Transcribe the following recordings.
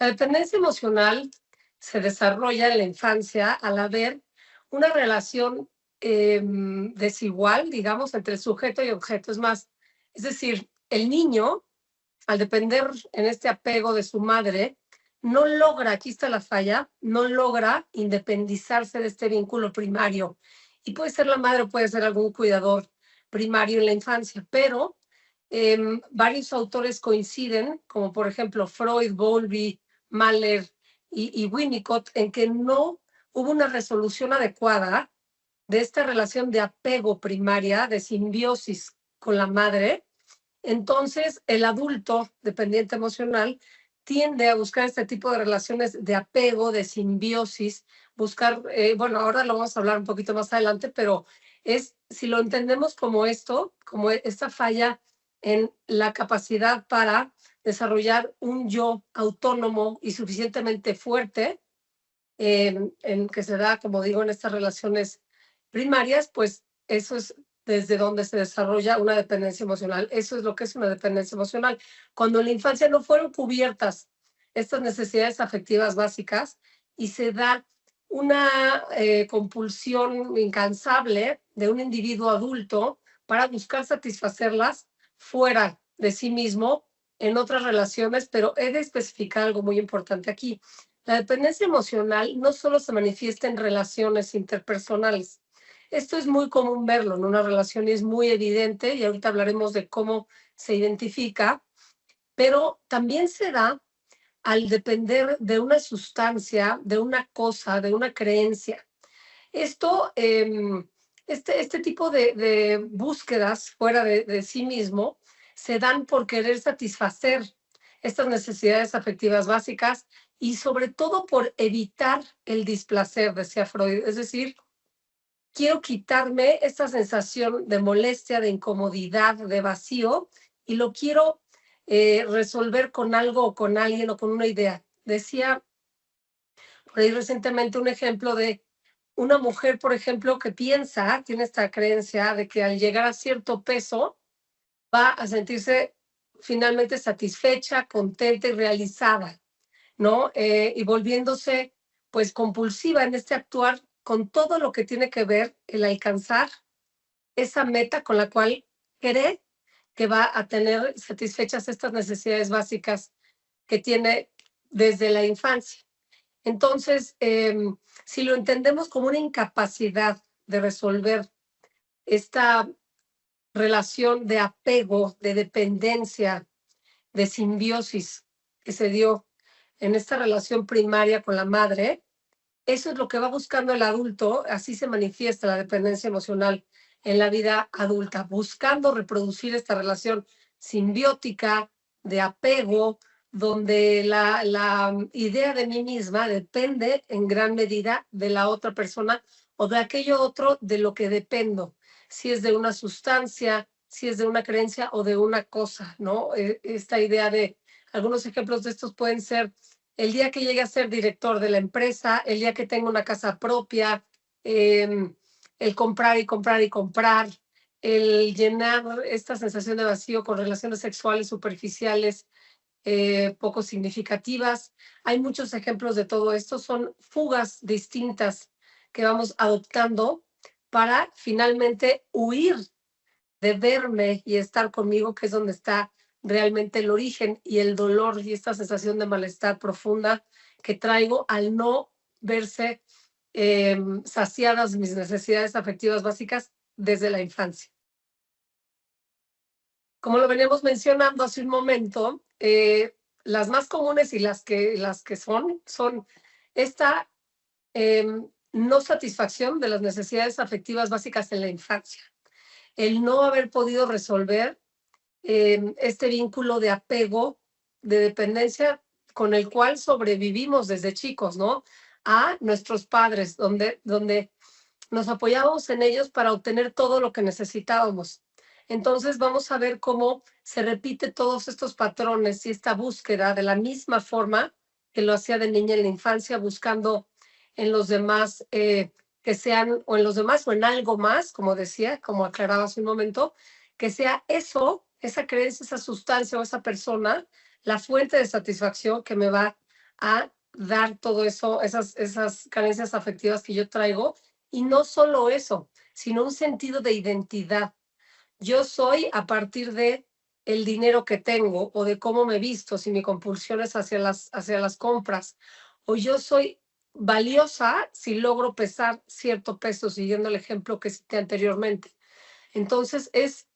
La dependencia emocional se desarrolla en la infancia al haber una relación desigual, digamos, entre sujeto y objeto. Es decir, el niño, al depender en este apego de su madre, no logra, aquí está la falla, no logra independizarse de este vínculo primario. Y puede ser la madre o puede ser algún cuidador primario en la infancia, pero varios autores coinciden, como por ejemplo Freud, Bowlby, Mahler y Winnicott, en que no hubo una resolución adecuada de esta relación de apego primaria, de simbiosis con la madre. Entonces, el adulto dependiente emocional tiende a buscar este tipo de relaciones de apego, de simbiosis, buscar, bueno, ahora lo vamos a hablar un poquito más adelante, pero si lo entendemos como esto, como esta falla en la capacidad para desarrollar un yo autónomo y suficientemente fuerte, en que se da, como digo, en estas relaciones primarias, pues eso es desde donde se desarrolla una dependencia emocional. Eso es lo que es una dependencia emocional. Cuando en la infancia no fueron cubiertas estas necesidades afectivas básicas y se da una compulsión incansable de un individuo adulto para buscar satisfacerlas fuera de sí mismo en otras relaciones, pero he de especificar algo muy importante aquí. La dependencia emocional no solo se manifiesta en relaciones interpersonales. Esto es muy común verlo en una relación y es muy evidente, y ahorita hablaremos de cómo se identifica, pero también se da al depender de una sustancia, de una cosa, de una creencia. Esto, este tipo de búsquedas fuera de sí mismo se dan por querer satisfacer estas necesidades afectivas básicas y sobre todo por evitar el displacer, decía Freud. Es decir, quiero quitarme esta sensación de molestia, de incomodidad, de vacío y lo quiero resolver con algo o con alguien o con una idea. Decía por ahí recientemente un ejemplo de una mujer, por ejemplo, que piensa, tiene esta creencia de que al llegar a cierto peso va a sentirse finalmente satisfecha, contenta y realizada, ¿no? Y volviéndose pues compulsiva en este actuar con todo lo que tiene que ver el alcanzar esa meta con la cual cree que va a tener satisfechas estas necesidades básicas que tiene desde la infancia. Entonces, si lo entendemos como una incapacidad de resolver esta relación de apego, de dependencia, de simbiosis que se dio en esta relación primaria con la madre, eso es lo que va buscando el adulto, así se manifiesta la dependencia emocional en la vida adulta, buscando reproducir esta relación simbiótica de apego, donde la idea de mí misma depende en gran medida de la otra persona o de aquello otro de lo que dependo, si es de una sustancia, si es de una creencia o de una cosa, ¿no? Esta idea de, algunos ejemplos de estos pueden ser el día que llegue a ser director de la empresa, el día que tenga una casa propia, el comprar y comprar y comprar, el llenar esta sensación de vacío con relaciones sexuales superficiales, poco significativas. Hay muchos ejemplos de todo esto, son fugas distintas que vamos adoptando para finalmente huir de verme y estar conmigo, que es donde está realmente el origen y el dolor y esta sensación de malestar profunda que traigo al no verse saciadas mis necesidades afectivas básicas desde la infancia. Como lo veníamos mencionando hace un momento, las más comunes y las que son esta no satisfacción de las necesidades afectivas básicas en la infancia, el no haber podido resolver este vínculo de apego, de dependencia con el cual sobrevivimos desde chicos, ¿no? A nuestros padres, donde nos apoyábamos en ellos para obtener todo lo que necesitábamos. Entonces vamos a ver cómo se repite todos estos patrones y esta búsqueda de la misma forma que lo hacía de niña en la infancia, buscando en los demás que sean, o en los demás, o en algo más, como decía, como aclaraba hace un momento, que sea eso, esa creencia, esa sustancia o esa persona, la fuente de satisfacción que me va a dar todo eso, esas carencias afectivas que yo traigo. Y no solo eso, sino un sentido de identidad. Yo soy a partir de el dinero que tengo o de cómo me visto, si mi compulsión es hacia las compras, o yo soy valiosa si logro pesar cierto peso, siguiendo el ejemplo que cité anteriormente. Entonces, es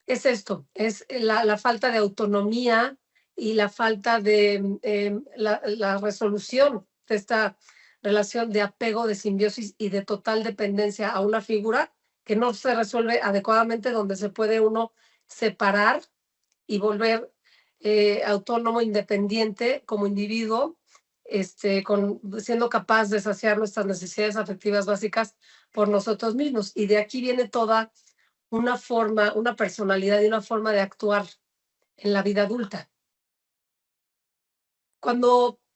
esto, es la falta de autonomía y la falta de la resolución de esta relación de apego, de simbiosis y de total dependencia a una figura que no se resuelve adecuadamente, donde se puede uno separar y volver autónomo, independiente como individuo, siendo capaz de saciar nuestras necesidades afectivas básicas por nosotros mismos. Y de aquí viene toda una forma, una personalidad y una forma de actuar en la vida adulta.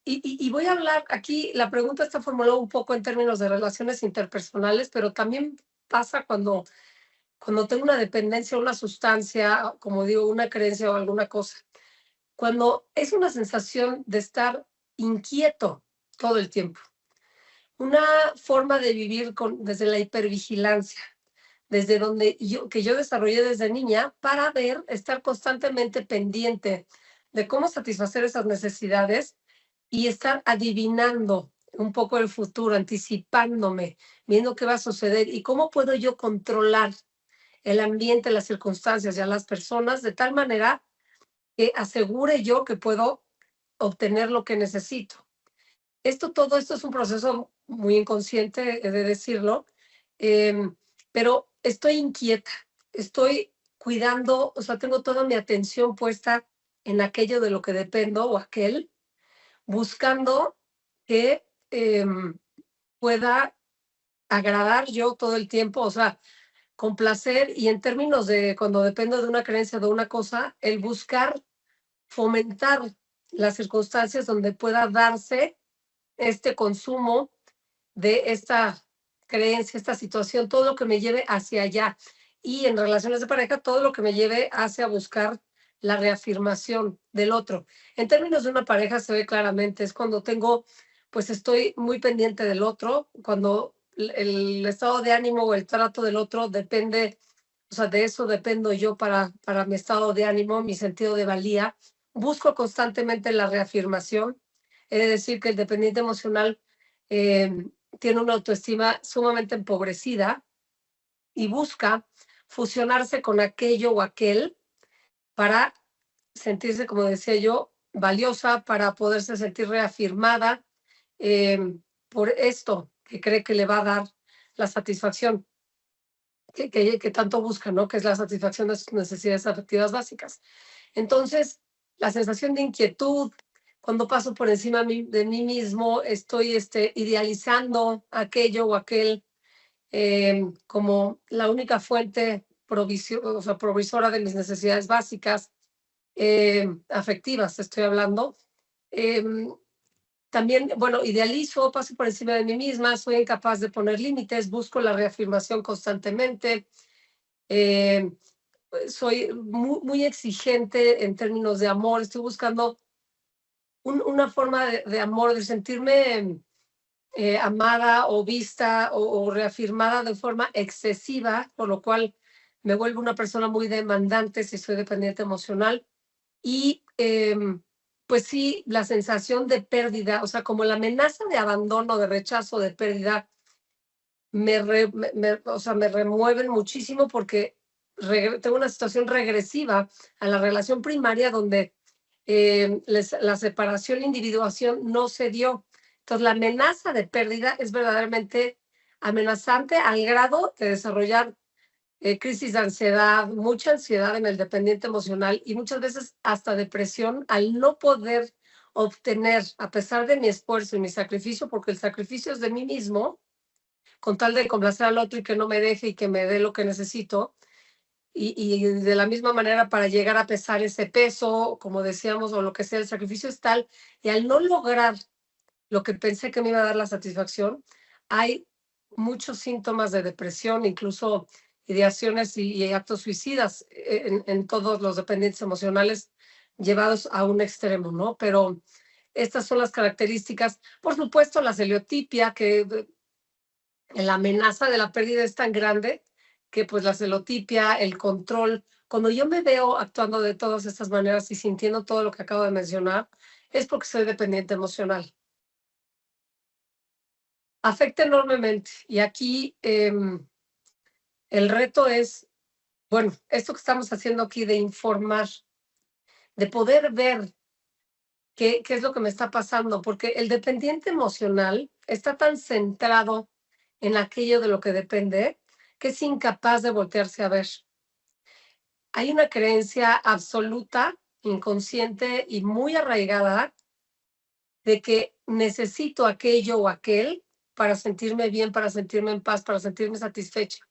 Y voy a hablar aquí, la pregunta está formulada un poco en términos de relaciones interpersonales, pero también pasa cuando tengo una dependencia a una sustancia, como digo, una creencia o alguna cosa. Cuando es una sensación de estar inquieto todo el tiempo. Una forma de vivir desde la hipervigilancia, desde donde yo desarrollé desde niña para estar constantemente pendiente de cómo satisfacer esas necesidades y estar adivinando un poco el futuro, anticipándome, viendo qué va a suceder y cómo puedo yo controlar el ambiente, las circunstancias y a las personas de tal manera que asegure yo que puedo obtener lo que necesito. Todo esto es un proceso muy inconsciente, he de decirlo, pero estoy inquieta, estoy cuidando, o sea, tengo toda mi atención puesta en aquello de lo que dependo o aquel, buscando que pueda agradar yo todo el tiempo, o sea, complacer y en términos de cuando dependo de una creencia, de una cosa, el buscar fomentar las circunstancias donde pueda darse este consumo de esta creencia, esta situación, todo lo que me lleve hacia allá. Y en relaciones de pareja, todo lo que me lleve hacia buscar la reafirmación del otro. En términos de una pareja se ve claramente, es cuando pues estoy muy pendiente del otro, cuando el estado de ánimo o el trato del otro depende, o sea, de eso dependo yo para mi estado de ánimo, mi sentido de valía. Busco constantemente la reafirmación. He de decir que el dependiente emocional tiene una autoestima sumamente empobrecida y busca fusionarse con aquello o aquel para sentirse, como decía yo, valiosa, para poderse sentir reafirmada por esto que cree que le va a dar la satisfacción que tanto busca, ¿no? Que es la satisfacción de sus necesidades afectivas básicas. Entonces, la sensación de inquietud, cuando paso por encima de mí mismo, estoy idealizando aquello o aquel como la única fuente o sea, provisora de mis necesidades básicas, afectivas, estoy hablando. También, bueno, idealizo, paso por encima de mí misma, soy incapaz de poner límites, busco la reafirmación constantemente. Eh, Soy muy exigente en términos de amor, estoy buscando una forma de amor, de sentirme amada o vista o reafirmada de forma excesiva, por lo cual me vuelvo una persona muy demandante si soy dependiente emocional. Y pues sí, la sensación de pérdida, o sea, como la amenaza de abandono, de rechazo, de pérdida, o sea, me remueven muchísimo porque tengo una situación regresiva a la relación primaria donde la separación, individuación no se dio. Entonces, la amenaza de pérdida es verdaderamente amenazante al grado de desarrollar crisis de ansiedad, mucha ansiedad en el dependiente emocional y muchas veces hasta depresión al no poder obtener, a pesar de mi esfuerzo y mi sacrificio, porque el sacrificio es de mí mismo, con tal de complacer al otro y que no me deje y que me dé lo que necesito. Y de la misma manera para llegar a pesar ese peso, como decíamos, o lo que sea, el sacrificio es tal, y al no lograr lo que pensé que me iba a dar la satisfacción, hay muchos síntomas de depresión, incluso ideaciones y actos suicidas en todos los dependientes emocionales llevados a un extremo, ¿no? Pero Estas son las características. Por supuesto, la celotipia, que la amenaza de la pérdida es tan grande que pues la celotipia, el control, cuando yo me veo actuando de todas estas maneras y sintiendo todo lo que acabo de mencionar, es porque soy dependiente emocional. Afecta enormemente. Y aquí el reto es, bueno, esto que estamos haciendo aquí de informar, de poder ver qué es lo que me está pasando, porque el dependiente emocional está tan centrado en aquello de lo que depende que es incapaz de voltearse a ver. Hay una creencia absoluta, inconsciente y muy arraigada de que necesito aquello o aquel para sentirme bien, para sentirme en paz, para sentirme satisfecha,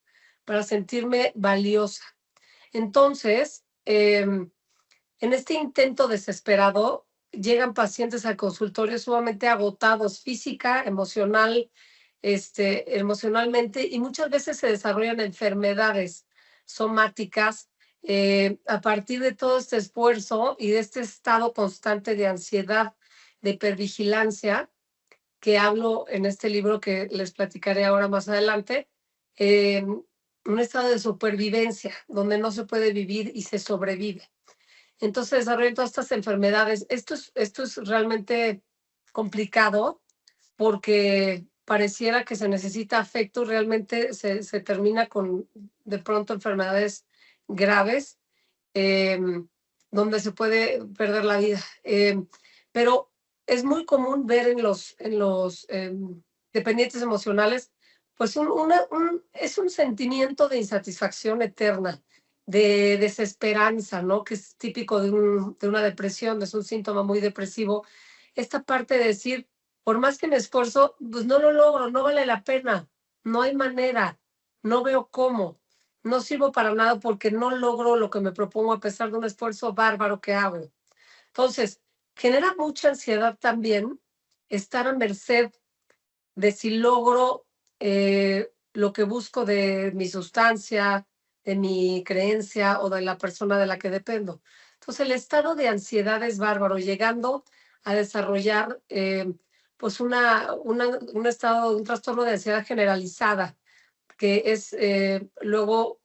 para sentirme valiosa. Entonces, en este intento desesperado, llegan pacientes al consultorio sumamente agotados física, emocional, emocionalmente, y muchas veces se desarrollan enfermedades somáticas a partir de todo este esfuerzo y de este estado constante de ansiedad, de hipervigilancia, que hablo en este libro que les platicaré ahora más adelante, un estado de supervivencia, donde no se puede vivir y se sobrevive. Entonces desarrollan todas estas enfermedades. Esto es realmente complicado porque pareciera que se necesita afecto, realmente se termina con de pronto enfermedades graves, donde se puede perder la vida. Pero es muy común ver en los dependientes emocionales, pues es un sentimiento de insatisfacción eterna, de desesperanza, ¿no? Que es típico de una depresión, es un síntoma muy depresivo. Esta parte de decir, por más que me esfuerzo, pues no lo logro, no vale la pena, no hay manera, no veo cómo, no sirvo para nada porque no logro lo que me propongo a pesar de un esfuerzo bárbaro que hago. Entonces, genera mucha ansiedad también estar a merced de si logro lo que busco de mi sustancia, de mi creencia o de la persona de la que dependo. Entonces, el estado de ansiedad es bárbaro, llegando a desarrollar pues un estado, un trastorno de ansiedad generalizada, que es luego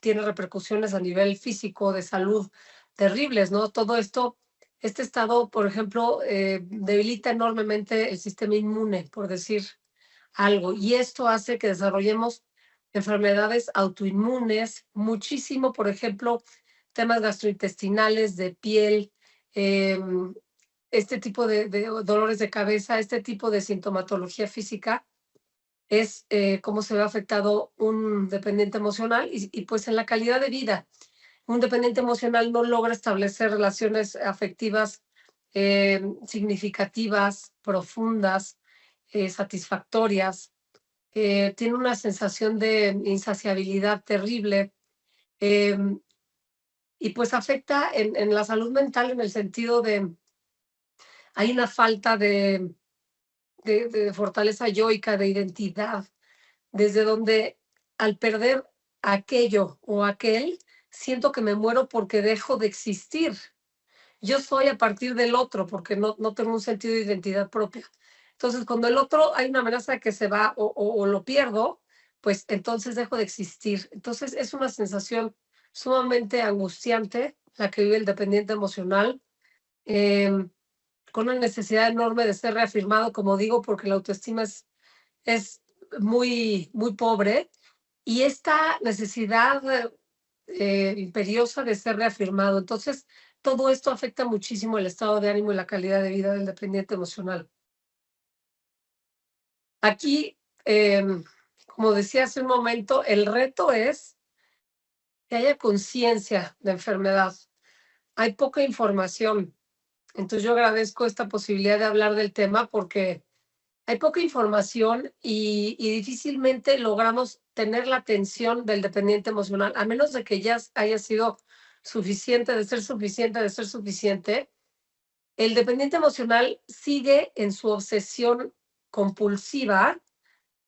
tiene repercusiones a nivel físico, de salud, terribles, ¿no? Todo esto, este estado, por ejemplo, debilita enormemente el sistema inmune, por decir algo, y esto hace que desarrollemos enfermedades autoinmunes, muchísimo, por ejemplo, temas gastrointestinales, de piel, este tipo de dolores de cabeza, este tipo de sintomatología física es cómo se ve afectado un dependiente emocional y pues en la calidad de vida. Un dependiente emocional no logra establecer relaciones afectivas significativas, profundas, satisfactorias. Tiene una sensación de insaciabilidad terrible eh, y pues afecta en la salud mental en el sentido de hay una falta de fortaleza yoica, de identidad, desde donde al perder aquello o aquel, siento que me muero porque dejo de existir. Yo soy a partir del otro porque no tengo un sentido de identidad propia. Entonces, cuando el otro hay una amenaza de que se va o lo pierdo, pues entonces dejo de existir. Entonces, es una sensación sumamente angustiante la que vive el dependiente emocional, eh, con una necesidad enorme de ser reafirmado, como digo, porque la autoestima es muy, muy pobre y esta necesidad imperiosa de ser reafirmado. Entonces, todo esto afecta muchísimo el estado de ánimo y la calidad de vida del dependiente emocional. Aquí, como decía hace un momento, el reto es que haya conciencia de enfermedad. Hay poca información. Entonces, yo agradezco esta posibilidad de hablar del tema porque hay poca información y difícilmente logramos tener la atención del dependiente emocional, a menos de que ya haya sido suficiente, de ser suficiente, de ser suficiente. El dependiente emocional sigue en su obsesión compulsiva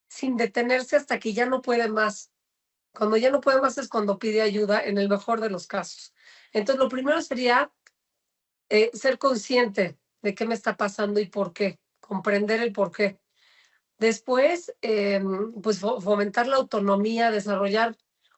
sin detenerse hasta que ya no puede más. Cuando ya no puede más es cuando pide ayuda, en el mejor de los casos. Entonces, lo primero sería ser consciente de qué me está pasando y por qué, comprender el por qué. Después, pues fomentar la autonomía, desarrollar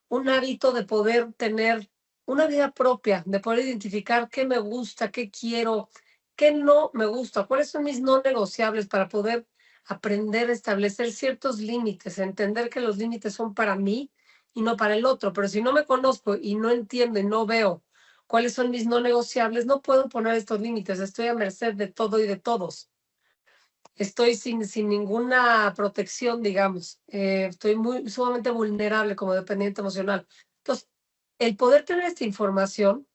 un hábito de poder tener una vida propia, de poder identificar qué me gusta, qué quiero, qué no me gusta, cuáles son mis no negociables para poder aprender a establecer ciertos límites, entender que los límites son para mí y no para el otro. Pero si no me conozco y no entiendo y no veo cuáles son mis no negociables, no puedo poner estos límites, estoy a merced de todo y de todos. Estoy sin ninguna protección, digamos. Estoy sumamente vulnerable como dependiente emocional. Entonces, el poder tener esta información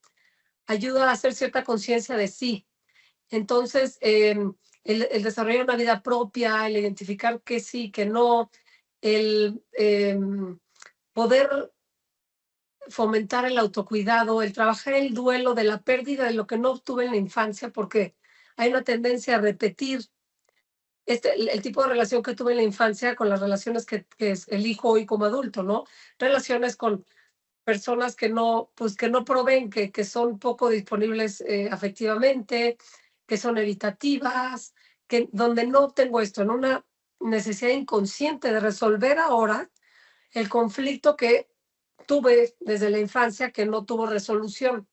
ayuda a hacer cierta conciencia de sí. Entonces, el desarrollar una vida propia, el identificar qué sí, qué no, el poder fomentar el autocuidado, el trabajar el duelo de la pérdida de lo que no obtuve en la infancia, porque hay una tendencia a repetir el tipo de relación que tuve en la infancia con las relaciones que elijo hoy como adulto, ¿no? Relaciones con personas que no, pues que no proveen, que son poco disponibles afectivamente, que son evitativas, que donde no tengo esto, en una necesidad inconsciente de resolver ahora el conflicto que tuve desde la infancia que no tuvo resolución.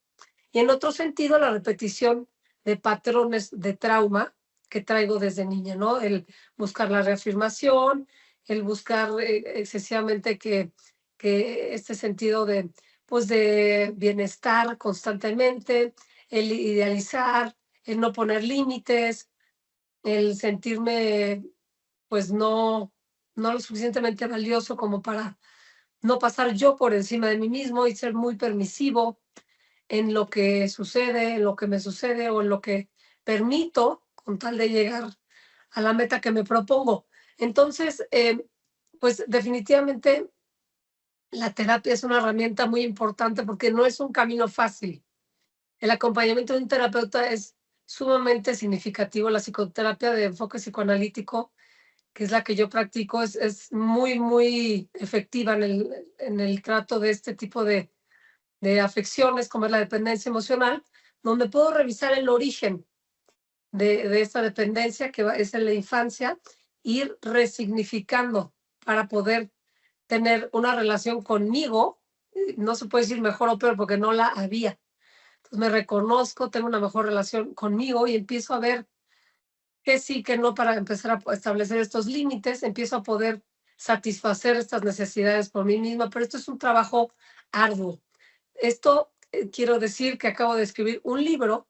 Y en otro sentido, la repetición de patrones de trauma que traigo desde niña, ¿no? El buscar la reafirmación, el buscar excesivamente que este sentido de, pues de bienestar constantemente, el idealizar, el no poner límites, el sentirme, pues no lo suficientemente valioso como para no pasar yo por encima de mí mismo y ser muy permisivo en lo que sucede, en lo que me sucede o en lo que permito con tal de llegar a la meta que me propongo. Entonces, pues definitivamente la terapia es una herramienta muy importante porque no es un camino fácil. El acompañamiento de un terapeuta es sumamente significativo. La psicoterapia de enfoque psicoanalítico, que es la que yo practico, es muy, muy efectiva en el trato de este tipo de afecciones, como es la dependencia emocional, donde puedo revisar el origen de esta dependencia que es en la infancia, ir resignificando para poder tener una relación conmigo. No se puede decir mejor o peor porque no la había. Entonces me reconozco, tengo una mejor relación conmigo y empiezo a ver qué sí, qué no para empezar a establecer estos límites, empiezo a poder satisfacer estas necesidades por mí misma, pero esto es un trabajo arduo. Esto quiero decir que acabo de escribir un libro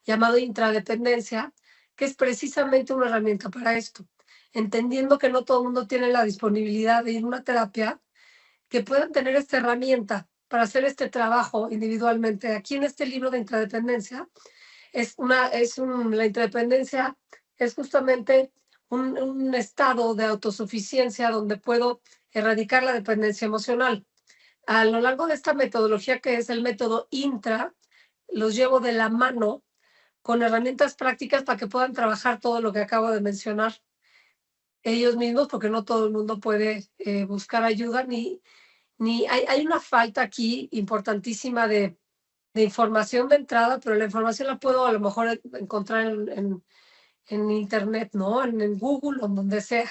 llamado Intradependencia, que es precisamente una herramienta para esto, entendiendo que no todo el mundo tiene la disponibilidad de ir a una terapia, que puedan tener esta herramienta para hacer este trabajo individualmente. Aquí en este libro de Intradependencia, la intradependencia es justamente un estado de autosuficiencia donde puedo erradicar la dependencia emocional. A lo largo de esta metodología, que es el método Intra, los llevo de la mano con herramientas prácticas para que puedan trabajar todo lo que acabo de mencionar ellos mismos, porque no todo el mundo puede buscar ayuda, ni hay una falta aquí importantísima de información de entrada, pero la información la puedo a lo mejor encontrar en Internet, ¿no? En Google o en donde sea.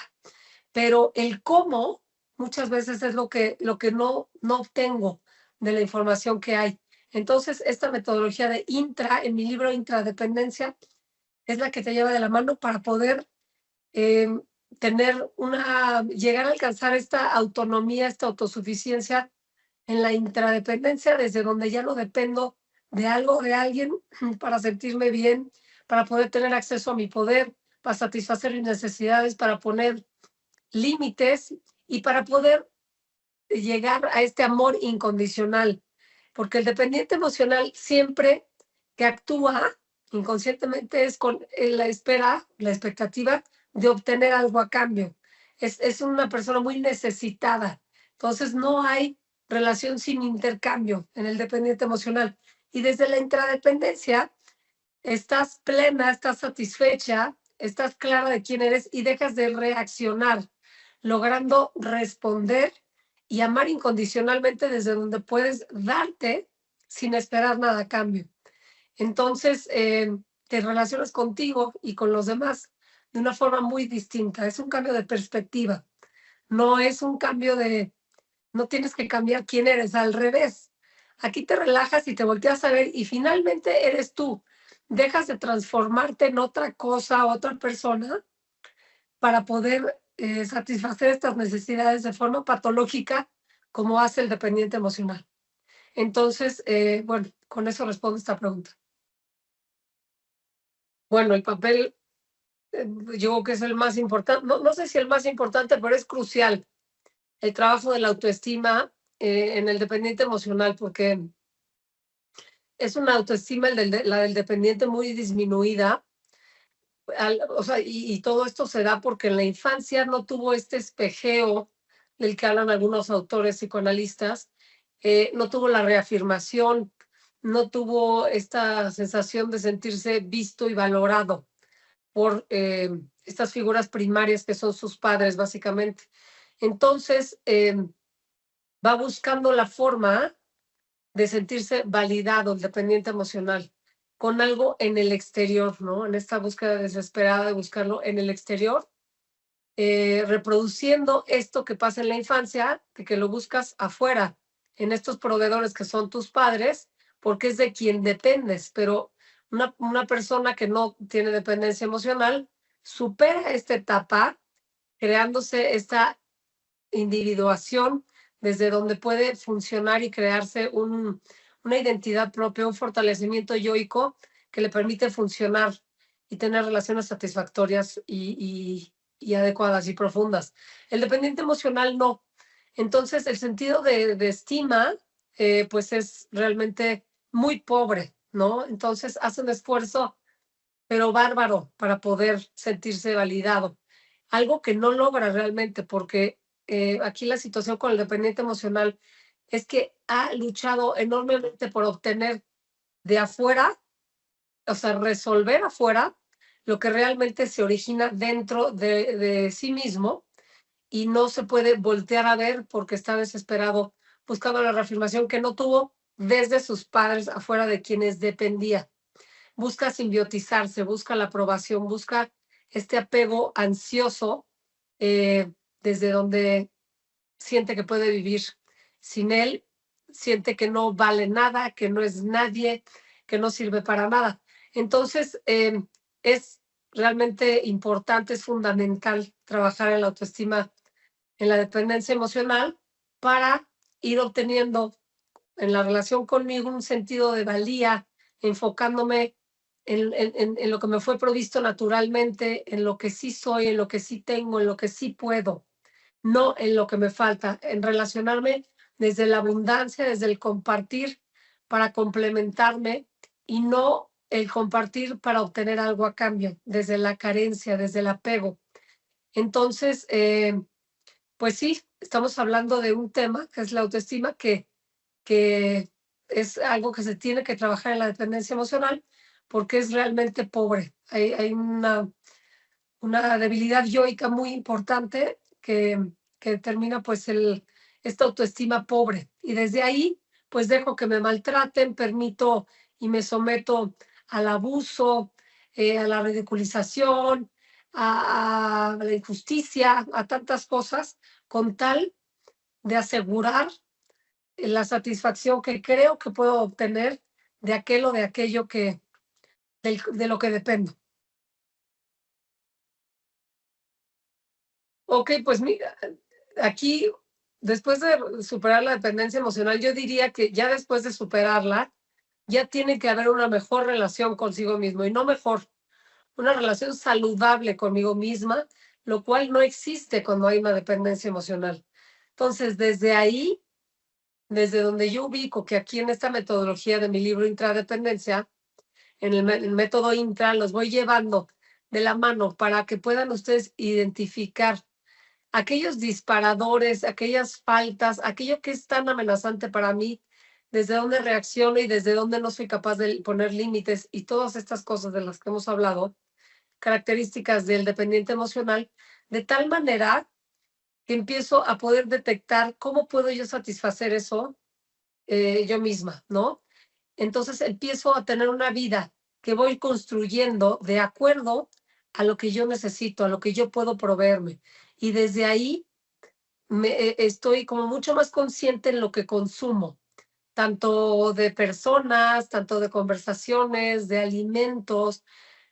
Pero el cómo muchas veces es lo que no obtengo de la información que hay. Entonces, esta metodología de en mi libro Intradependencia, es la que te lleva de la mano para poder eh, llegar a alcanzar esta autonomía, esta autosuficiencia en la intradependencia, desde donde ya no dependo de algo, de alguien, para sentirme bien, para poder tener acceso a mi poder, para satisfacer mis necesidades, para poner límites y para poder llegar a este amor incondicional. Porque el dependiente emocional siempre que actúa inconscientemente es con la espera, la expectativa de obtener algo a cambio. Es una persona muy necesitada. Entonces no hay relación sin intercambio en el dependiente emocional. Y desde la intradependencia estás plena, estás satisfecha, estás clara de quién eres y dejas de reaccionar, logrando responder y amar incondicionalmente desde donde puedes darte sin esperar nada a cambio. Entonces, te relacionas contigo y con los demás de una forma muy distinta. Es un cambio de perspectiva, no es un cambio de, no tienes que cambiar quién eres, al revés. Aquí te relajas y te volteas a ver y finalmente eres tú. Dejas de transformarte en otra cosa, otra persona, para poder satisfacer estas necesidades de forma patológica, como hace el dependiente emocional. Entonces, bueno, con eso respondo esta pregunta. Bueno, el papel, yo creo que es el más importante, no, no sé si el más importante, pero es crucial el trabajo de la autoestima en el dependiente emocional, porque es una autoestima la del dependiente muy disminuida. O sea, y todo esto se da porque en la infancia no tuvo este espejeo del que hablan algunos autores psicoanalistas, no tuvo la reafirmación, no tuvo esta sensación de sentirse visto y valorado por estas figuras primarias que son sus padres, básicamente. Entonces, va buscando la forma de sentirse validado, el dependiente emocional, con algo en el exterior, ¿no? En esta búsqueda desesperada de buscarlo en el exterior, reproduciendo esto que pasa en la infancia, de que lo buscas afuera, en estos proveedores que son tus padres, porque es de quien dependes, pero una persona que no tiene dependencia emocional supera esta etapa creándose esta individuación desde donde puede funcionar y crearse una identidad propia, un fortalecimiento yoico que le permite funcionar y tener relaciones satisfactorias y adecuadas y profundas. El dependiente emocional no. Entonces, el sentido de estima, pues es realmente muy pobre, ¿no? Entonces, hace un esfuerzo, pero bárbaro, para poder sentirse validado. Algo que no logra realmente, porque aquí la situación con el dependiente emocional es que ha luchado enormemente por obtener de afuera, o sea, resolver afuera lo que realmente se origina dentro de sí mismo y no se puede voltear a ver porque está desesperado buscando la reafirmación que no tuvo desde sus padres afuera de quienes dependía. Busca simbiotizarse, busca la aprobación, busca este apego ansioso desde donde siente que puede vivir sin él, siente que no vale nada, que no es nadie, que no sirve para nada. Entonces, es realmente importante, es fundamental trabajar en la autoestima, en la dependencia emocional, para ir obteniendo en la relación conmigo un sentido de valía, enfocándome en lo que me fue provisto naturalmente, en lo que sí soy, en lo que sí tengo, en lo que sí puedo, no en lo que me falta, en relacionarme desde la abundancia, desde el compartir para complementarme y no el compartir para obtener algo a cambio, desde la carencia, desde el apego. Entonces, pues sí, estamos hablando de un tema que es la autoestima, que es algo que se tiene que trabajar en la dependencia emocional porque es realmente pobre. Hay una debilidad yoica muy importante que determina pues esta autoestima pobre. Y desde ahí pues dejo que me maltraten, permito y me someto al abuso, a la ridiculización, a la injusticia, a tantas cosas, con tal de asegurar la satisfacción que creo que puedo obtener de aquel o de aquello de lo que dependo. Ok, pues mira, aquí, después de superar la dependencia emocional, yo diría que ya después de superarla, ya tiene que haber una mejor relación consigo mismo, y no mejor, una relación saludable conmigo misma, lo cual no existe cuando hay una dependencia emocional. Entonces, desde ahí, desde donde yo ubico que aquí en esta metodología de mi libro Intradependencia, en el método Intra, los voy llevando de la mano para que puedan ustedes identificar aquellos disparadores, aquellas faltas, aquello que es tan amenazante para mí, desde dónde reacciono y desde dónde no soy capaz de poner límites y todas estas cosas de las que hemos hablado, características del dependiente emocional, de tal manera que empiezo a poder detectar cómo puedo yo satisfacer eso yo misma, ¿no? Entonces empiezo a tener una vida que voy construyendo de acuerdo a lo que yo necesito, a lo que yo puedo proveerme. Y desde ahí estoy como mucho más consciente en lo que consumo, tanto de personas, tanto de conversaciones, de alimentos,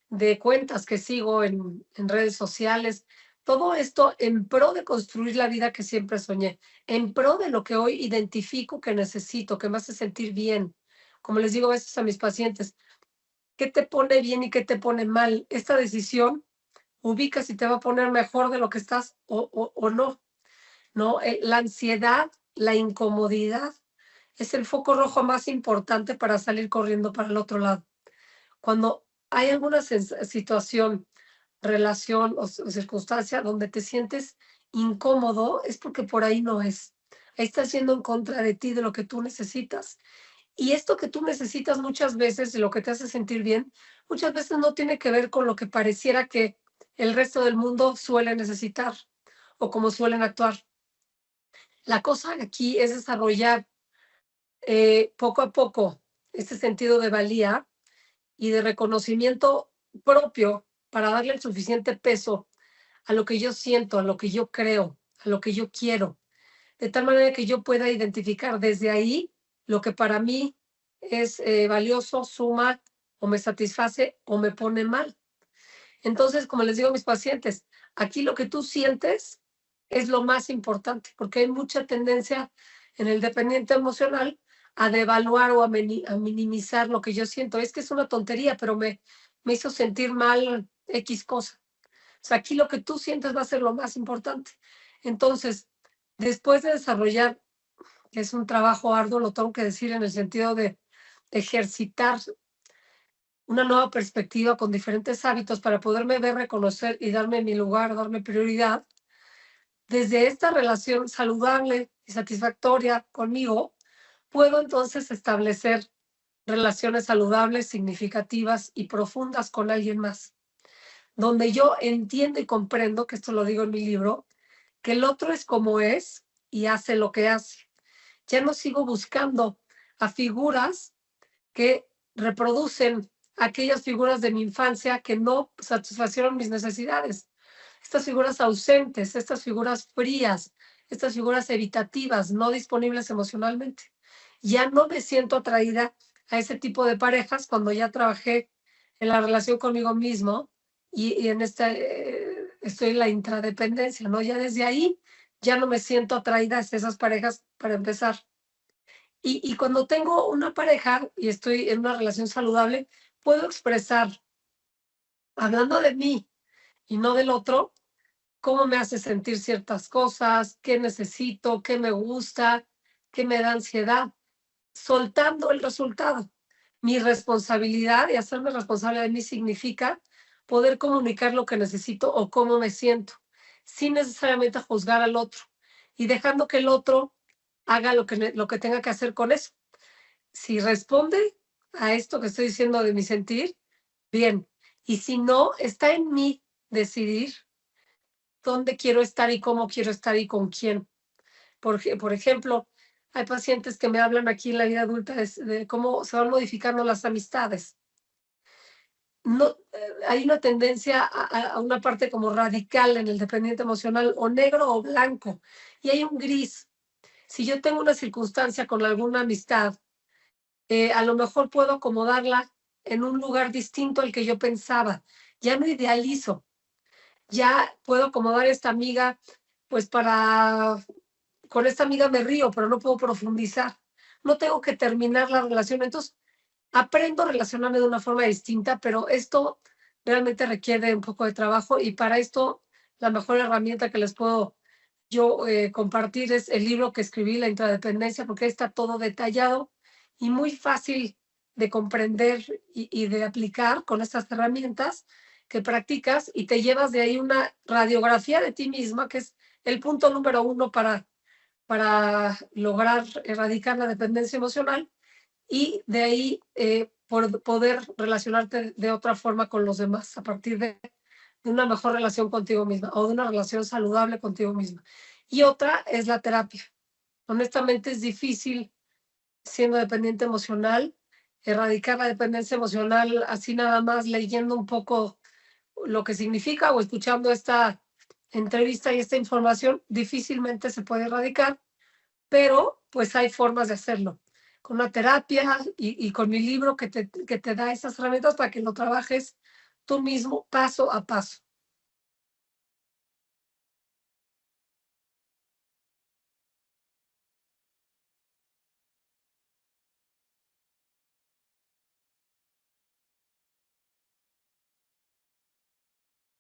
de cuentas que sigo en redes sociales. Todo esto en pro de construir la vida que siempre soñé, en pro de lo que hoy identifico que necesito, que me hace sentir bien. Como les digo a veces a mis pacientes, ¿qué te pone bien y qué te pone mal? Esta decisión ubica si te va a poner mejor de lo que estás o no, ¿no? La ansiedad, la incomodidad es el foco rojo más importante para salir corriendo para el otro lado. Cuando hay alguna situación, relación o circunstancia donde te sientes incómodo, es porque por ahí no es. Ahí estás yendo en contra de ti, de lo que tú necesitas. Y esto que tú necesitas muchas veces, de lo que te hace sentir bien, muchas veces no tiene que ver con lo que pareciera que el resto del mundo suele necesitar o como suelen actuar. La cosa aquí es desarrollar poco a poco este sentido de valía y de reconocimiento propio para darle el suficiente peso a lo que yo siento, a lo que yo creo, a lo que yo quiero, de tal manera que yo pueda identificar desde ahí lo que para mí es valioso, suma o me satisface o me pone mal. Entonces, como les digo a mis pacientes, aquí lo que tú sientes es lo más importante, porque hay mucha tendencia en el dependiente emocional a devaluar o a minimizar lo que yo siento. Es que es una tontería, pero me hizo sentir mal X cosa. O sea, aquí lo que tú sientes va a ser lo más importante. Entonces, después de desarrollar, que es un trabajo arduo, lo tengo que decir en el sentido de ejercitar una nueva perspectiva con diferentes hábitos para poderme ver, reconocer y darme mi lugar, darme prioridad. Desde esta relación saludable y satisfactoria conmigo, puedo entonces establecer relaciones saludables, significativas y profundas con alguien más, donde yo entiendo y comprendo, que esto lo digo en mi libro, que el otro es como es y hace lo que hace. Ya no sigo buscando a figuras que reproducen aquellas figuras de mi infancia que no satisfacieron mis necesidades. Estas figuras ausentes, estas figuras frías, estas figuras evitativas, no disponibles emocionalmente. Ya no me siento atraída a ese tipo de parejas cuando ya trabajé en la relación conmigo mismo y en esta, estoy en la intradependencia, ¿no? Ya desde ahí ya no me siento atraída a esas parejas para empezar. Y cuando tengo una pareja y estoy en una relación saludable, puedo expresar, hablando de mí y no del otro, cómo me hace sentir ciertas cosas, qué necesito, qué me gusta, qué me da ansiedad, soltando el resultado. Mi responsabilidad y hacerme responsable de mí significa poder comunicar lo que necesito o cómo me siento, sin necesariamente juzgar al otro y dejando que el otro haga lo que tenga que hacer con eso. Si responde a esto que estoy diciendo de mi sentir, bien. Y si no, está en mí decidir dónde quiero estar y cómo quiero estar y con quién. Por ejemplo, hay pacientes que me hablan aquí en la vida adulta de cómo se van modificando las amistades. No, hay una tendencia a una parte como radical en el dependiente emocional, o negro o blanco, y hay un gris. Si yo tengo una circunstancia con alguna amistad, a lo mejor puedo acomodarla en un lugar distinto al que yo pensaba. Ya no idealizo, ya puedo acomodar a esta amiga, pues con esta amiga me río, pero no puedo profundizar. No tengo que terminar la relación. Entonces, aprendo a relacionarme de una forma distinta, pero esto realmente requiere un poco de trabajo y para esto la mejor herramienta que les puedo yo compartir es el libro que escribí, La Intradependencia, porque está todo detallado y muy fácil de comprender y de aplicar con estas herramientas que practicas y te llevas de ahí una radiografía de ti misma, que es el punto número uno para lograr erradicar la dependencia emocional y de ahí por poder relacionarte de otra forma con los demás a partir de una mejor relación contigo misma o de una relación saludable contigo misma. Y otra es la terapia. Honestamente es difícil siendo dependiente emocional erradicar la dependencia emocional así nada más leyendo un poco lo que significa o escuchando esta entrevista y esta información, difícilmente se puede erradicar, pero pues hay formas de hacerlo. Con una terapia y con mi libro que te da esas herramientas para que lo trabajes tú mismo paso a paso.